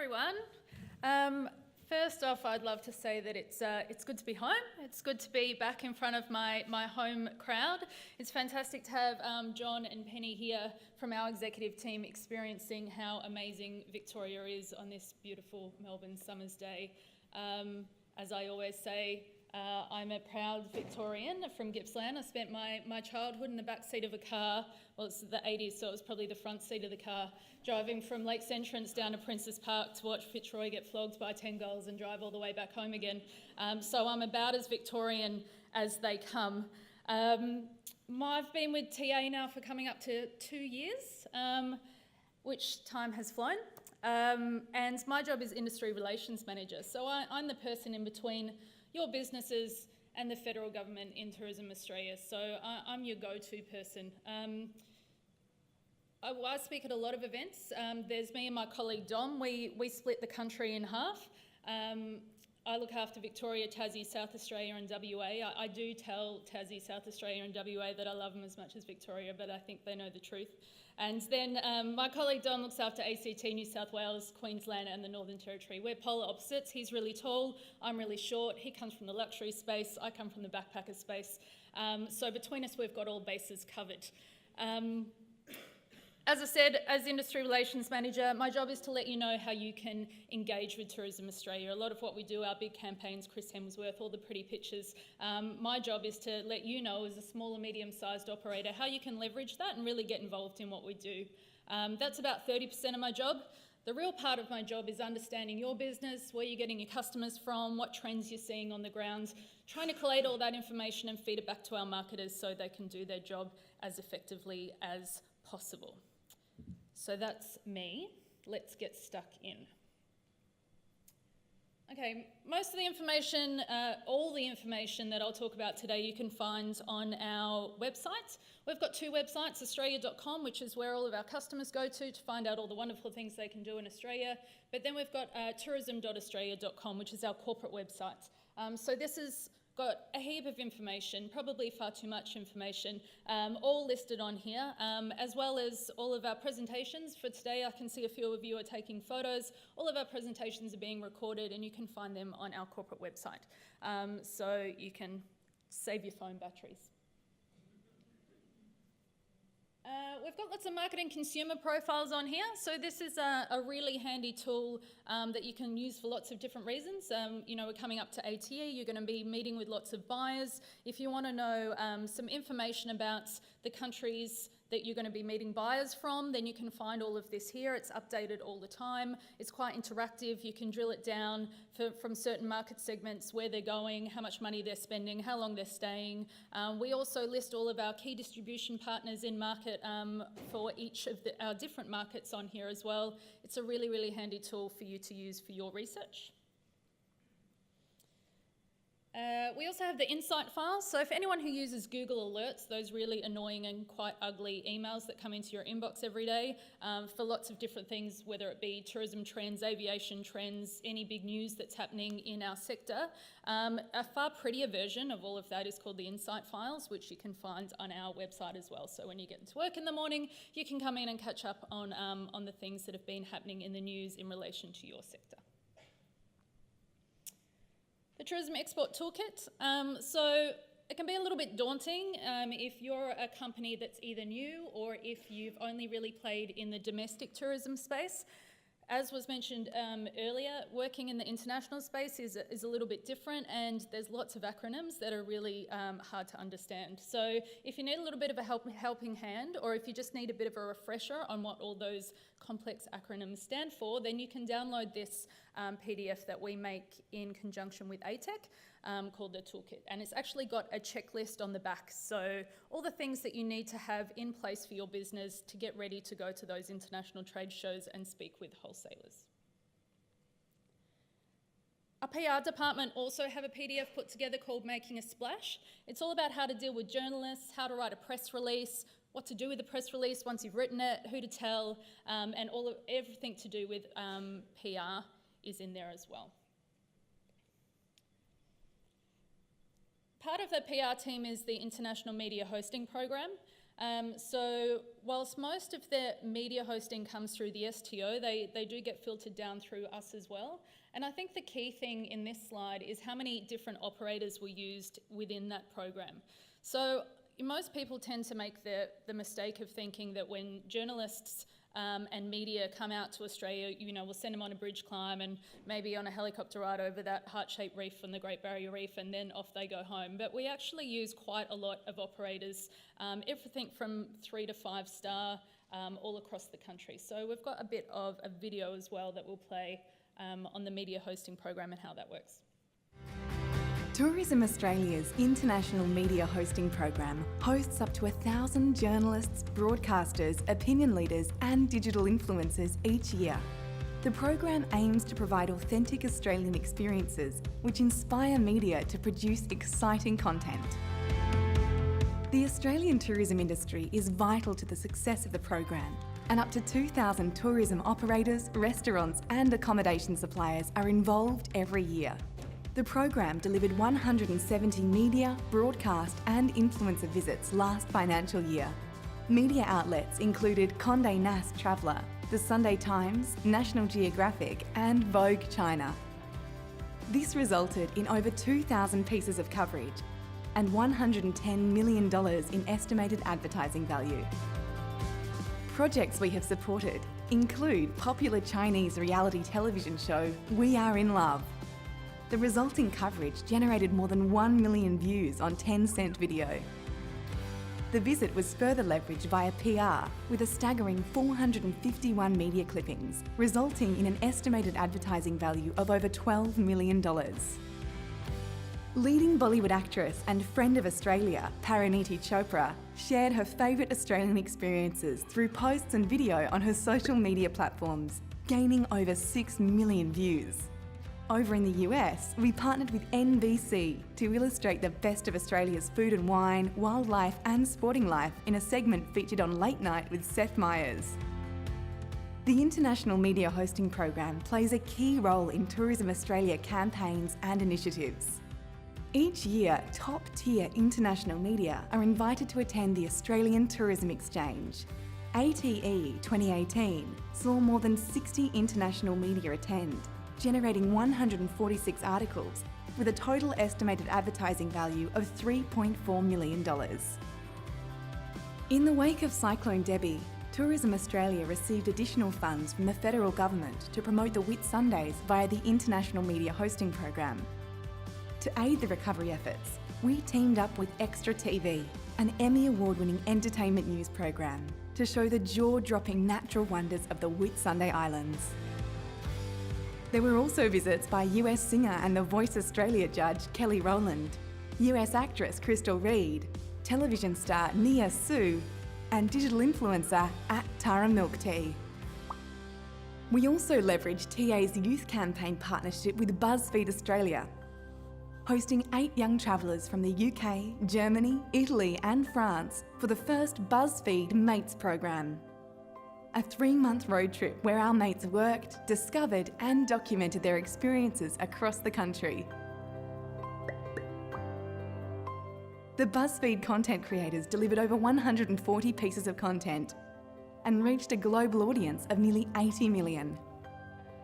everyone. First off, I'd love to say that it's good to be home. It's good to be back in front of my home crowd. It's fantastic to have John and Penny here from our executive team experiencing how amazing Victoria is on this beautiful Melbourne summer's day. As I always say, I'm a proud Victorian from Gippsland. I spent my childhood in the back seat of a car. Well, it's the 80s, so it was probably the front seat of the car, driving from Lakes Entrance down to Princes Park to watch Fitzroy get flogged by 10 goals and drive all the way back home again. So I'm about as Victorian as they come. I've been with TA now for coming up to 2 years, which time has flown. And my job is Industry Relations Manager. So I'm the person in between your businesses and the federal government in Tourism Australia. So I'm your go-to person. I speak at a lot of events. There's me and my colleague Dom. We split the country in half. I look after Victoria, Tassie, South Australia and WA. I do tell Tassie, South Australia and WA that I love them as much as Victoria, but I think they know the truth. And then my colleague Don looks after ACT, New South Wales, Queensland and the Northern Territory. We're polar opposites. He's really tall, I'm really short. He comes from the luxury space, I come from the backpacker space. So between us, we've got all bases covered. As I said, as Industry Relations Manager, my job is to let you know how you can engage with Tourism Australia. A lot of what we do, our big campaigns, Chris Hemsworth, all the pretty pictures, my job is to let you know as a small or medium-sized operator how you can leverage that and really get involved in what we do. That's about 30% of my job. The real part of my job is understanding your business, where you're getting your customers from, what trends you're seeing on the ground, trying to collate all that information and feed it back to our marketers so they can do their job as effectively as possible. So that's me. Let's get stuck in. Okay, most of the information, all the information that I'll talk about today you can find on our website. We've got two websites, australia.com, which is where all of our customers go to find out all the wonderful things they can do in Australia. But then we've got tourism.australia.com, which is our corporate website. So this has got a heap of information, probably far too much information, all listed on here, as well as all of our presentations for today. I can see a few of you are taking photos. All of our presentations are being recorded and you can find them on our corporate website. So you can save your phone batteries. We've got lots of marketing consumer profiles on here. So this is a really handy tool that you can use for lots of different reasons. You know, we're coming up to ATE, you're going to be meeting with lots of buyers. If you want to know some information about the countries that you're going to be meeting buyers from, then you can find all of this here. It's updated all the time. It's quite interactive. You can drill it down from certain market segments, where they're going, how much money they're spending, how long they're staying. We also list all of our key distribution partners in market for each of our different markets on here as well. It's a really, really handy tool for you to use for your research. We also have the insight files. So for anyone who uses Google Alerts, those really annoying and quite ugly emails that come into your inbox every day for lots of different things, whether it be tourism trends, aviation trends, any big news that's happening in our sector, a far prettier version of all of that is called the insight files, which you can find on our website as well. So when you get into work in the morning, you can come in and catch up on the things that have been happening in the news in relation to your sector. The Tourism Export Toolkit. So it can be a little bit daunting if you're a company that's either new or if you've only really played in the domestic tourism space. As was mentioned earlier, working in the international space is a little bit different, and there's lots of acronyms that are really hard to understand. So if you need a little bit of a helping hand, or if you just need a bit of a refresher on what all those complex acronyms stand for, then you can download this PDF that we make in conjunction with ATEC called the Toolkit. And it's actually got a checklist on the back. So all the things that you need to have in place for your business to get ready to go to those international trade shows and speak with wholesalers. Our PR department also have a PDF put together called Making a Splash. It's all about how to deal with journalists, how to write a press release, what to do with the press release once you've written it, who to tell, and everything to do with PR is in there as well. Part of the PR team is the International Media Hosting Program. So whilst most of their media hosting comes through the STO, they do get filtered down through us as well. And I think the key thing in this slide is how many different operators were used within that program. So most people tend to make the mistake of thinking that when journalists and media come out to Australia, we'll send them on a bridge climb and maybe on a helicopter ride over that heart-shaped reef on the Great Barrier Reef, and then off they go home. But we actually use quite a lot of operators, everything from 3 to 5 star, all across the country. So we've got a bit of a video as well that we'll play on the media hosting program and how that works. Tourism Australia's international media hosting program hosts up to 1,000 journalists, broadcasters, opinion leaders and digital influencers each year. The program aims to provide authentic Australian experiences which inspire media to produce exciting content. The Australian tourism industry is vital to the success of the program, and up to 2,000 tourism operators, restaurants and accommodation suppliers are involved every year. The program delivered 170 media, broadcast and influencer visits last financial year. Media outlets included Condé Nast Traveller, The Sunday Times, National Geographic and Vogue China. This resulted in over 2,000 pieces of coverage and $110 million in estimated advertising value. Projects we have supported include popular Chinese reality television show We Are in Love. The resulting coverage generated more than 1 million views on 10-cent video. The visit was further leveraged via PR with a staggering 451 media clippings, resulting in an estimated advertising value of over $12 million. Leading Bollywood actress and friend of Australia, Parineeti Chopra, shared her favourite Australian experiences through posts and video on her social media platforms, gaining over 6 million views. Over in the US, we partnered with NBC to illustrate the best of Australia's food and wine, wildlife and sporting life in a segment featured on Late Night with Seth Meyers. The International Media Hosting Program plays a key role in Tourism Australia campaigns and initiatives. Each year, top-tier international media are invited to attend the Australian Tourism Exchange. ATE 2018 saw more than 60 international media attend, generating 146 articles with a total estimated advertising value of $3.4 million. In the wake of Cyclone Debbie, Tourism Australia received additional funds from the federal government to promote the Whitsundays via the International Media Hosting Program. To aid the recovery efforts, we teamed up with Extra TV, an Emmy Award-winning entertainment news program, to show the jaw-dropping natural wonders of the Whitsunday Islands. There were also visits by US singer and The Voice Australia judge Kelly Rowland, US actress Crystal Reed, television star Nia Sue, and digital influencer @Tara Milk Tea. We also leveraged TA's youth campaign partnership with BuzzFeed Australia, hosting 8 young travellers from the UK, Germany, Italy and France for the first BuzzFeed Mates program. A 3-month road trip where our mates worked, discovered and documented their experiences across the country. The BuzzFeed content creators delivered over 140 pieces of content and reached a global audience of nearly 80 million.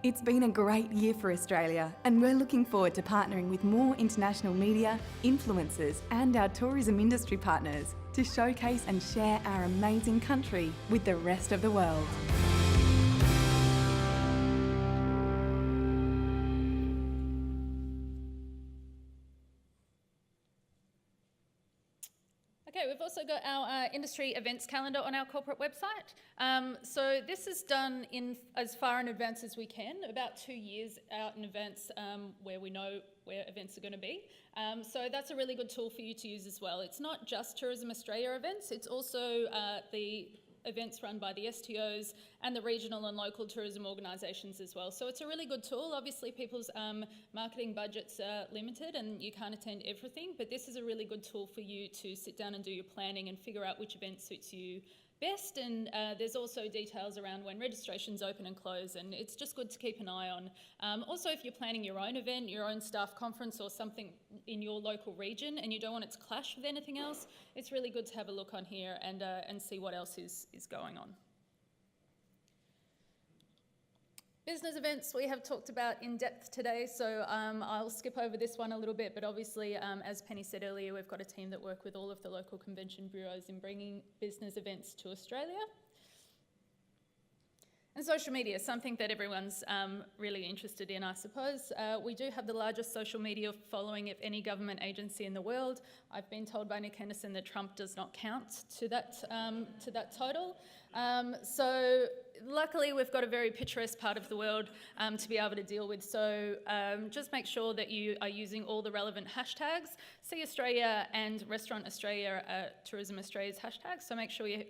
It's been a great year for Australia, and we're looking forward to partnering with more international media, influencers and our tourism industry partners to showcase and share our amazing country with the rest of the world. Okay, we've also got our industry events calendar on our corporate website. So this is done in as far in advance as we can, about 2 years out in advance, where we know where events are going to be. So that's a really good tool for you to use as well. It's not just Tourism Australia events, it's also the events run by the STOs and the regional and local tourism organisations as well. So it's a really good tool. Obviously people's marketing budgets are limited and you can't attend everything, but this is a really good tool for you to sit down and do your planning and figure out which event suits you best, and there's also details around when registrations open and close, and it's just good to keep an eye on. Also, if you're planning your own event, your own staff conference or something in your local region and you don't want it to clash with anything else, it's really good to have a look on here and see what else is going on. Business events we have talked about in depth today, so I'll skip over this one a little bit, but obviously, as Penny said earlier, we've got a team that work with all of the local convention bureaus in bringing business events to Australia. And social media, something that everyone's really interested in, I suppose. We do have the largest social media following of any government agency in the world. I've been told by Nick Henderson that Trump does not count to that total. So luckily we've got a very picturesque part of the world to be able to deal with. So just make sure that you are using all the relevant hashtags. See Australia and Restaurant Australia are Tourism Australia's hashtags. So make sure you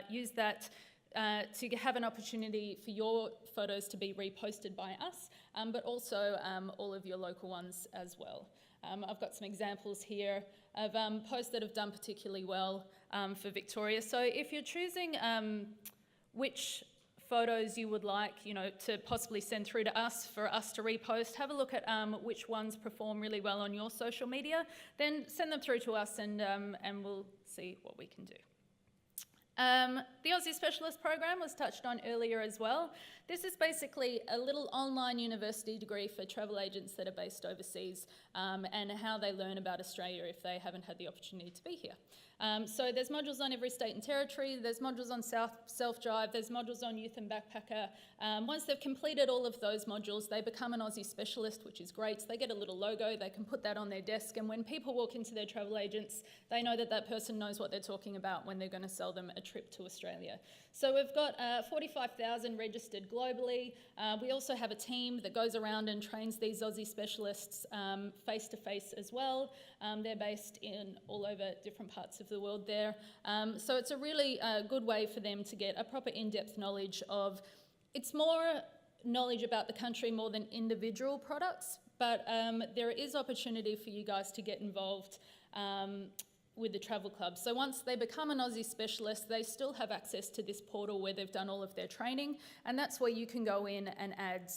use that to have an opportunity for your photos to be reposted by us, but also all of your local ones as well. I've got some examples here of posts that have done particularly well for Victoria. So if you're choosing which photos you would like, to possibly send through to us for us to repost, have a look at which ones perform really well on your social media, then send them through to us and we'll see what we can do. The Aussie Specialist Program was touched on earlier as well. This is basically a little online university degree for travel agents that are based overseas and how they learn about Australia if they haven't had the opportunity to be here. So there's modules on every state and territory, there's modules on self-drive, there's modules on youth and backpacker. Once they've completed all of those modules, they become an Aussie Specialist, which is great. So they get a little logo, they can put that on their desk, and when people walk into their travel agents, they know that that person knows what they're talking about when they're going to sell them a trip to Australia. So we've got 45,000 registered globally. We also have a team that goes around and trains these Aussie Specialists face-to-face as well. They're based in all over different parts of the world there. So it's a really good way for them to get a proper in-depth knowledge of, it's more knowledge about the country more than individual products, but there is opportunity for you guys to get involved with the travel club. So once they become an Aussie Specialist, they still have access to this portal where they've done all of their training, and that's where you can go in and add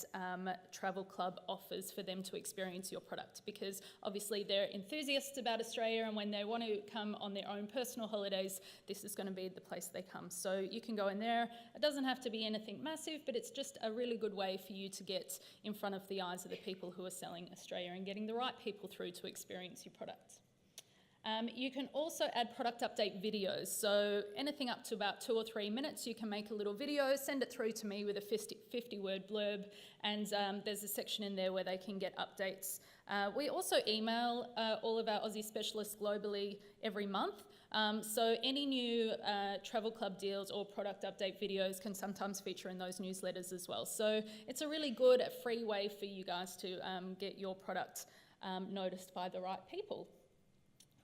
travel club offers for them to experience your product, because obviously they're enthusiasts about Australia, and when they want to come on their own personal holidays, this is going to be the place they come. So you can go in there. It doesn't have to be anything massive, but it's just a really good way for you to get in front of the eyes of the people who are selling Australia and getting the right people through to experience your product. You can also add product update videos. So anything up to about 2 or 3 minutes, you can make a little video, send it through to me with a 50-word blurb, and there's a section in there where they can get updates. We also email all of our Aussie Specialists globally every month. So any new travel club deals or product update videos can sometimes feature in those newsletters as well. So it's a really good free way for you guys to get your product noticed by the right people.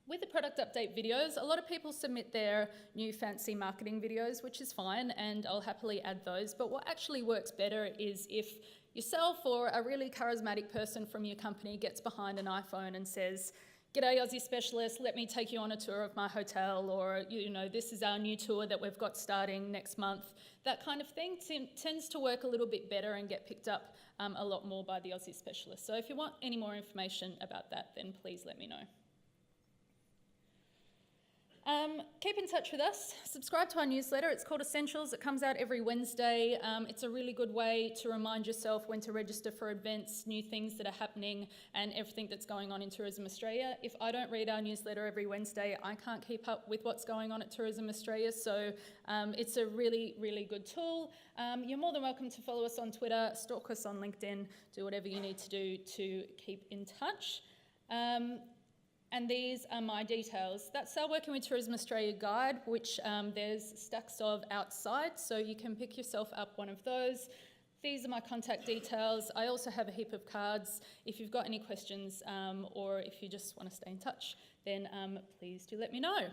With the product update videos, a lot of people submit their new fancy marketing videos, which is fine, and I'll happily add those. But what actually works better is if yourself or a really charismatic person from your company gets behind an iPhone and says, "G'day Aussie Specialist, let me take you on a tour of my hotel," or, "This is our new tour that we've got starting next month." That kind of thing tends to work a little bit better and get picked up a lot more by the Aussie Specialist. So if you want any more information about that, then please let me know. Keep in touch with us. Subscribe to our newsletter. It's called Essentials. It comes out every Wednesday. It's a really good way to remind yourself when to register for events, new things that are happening, and everything that's going on in Tourism Australia. If I don't read our newsletter every Wednesday, I can't keep up with what's going on at Tourism Australia. So it's a really, really good tool. You're more than welcome to follow us on Twitter, stalk us on LinkedIn, do whatever you need to do to keep in touch. And these are my details. That's our Working with Tourism Australia guide, which there's stacks of outside, so you can pick yourself up one of those. These are my contact details. I also have a heap of cards. If you've got any questions or if you just want to stay in touch, then please do let me know.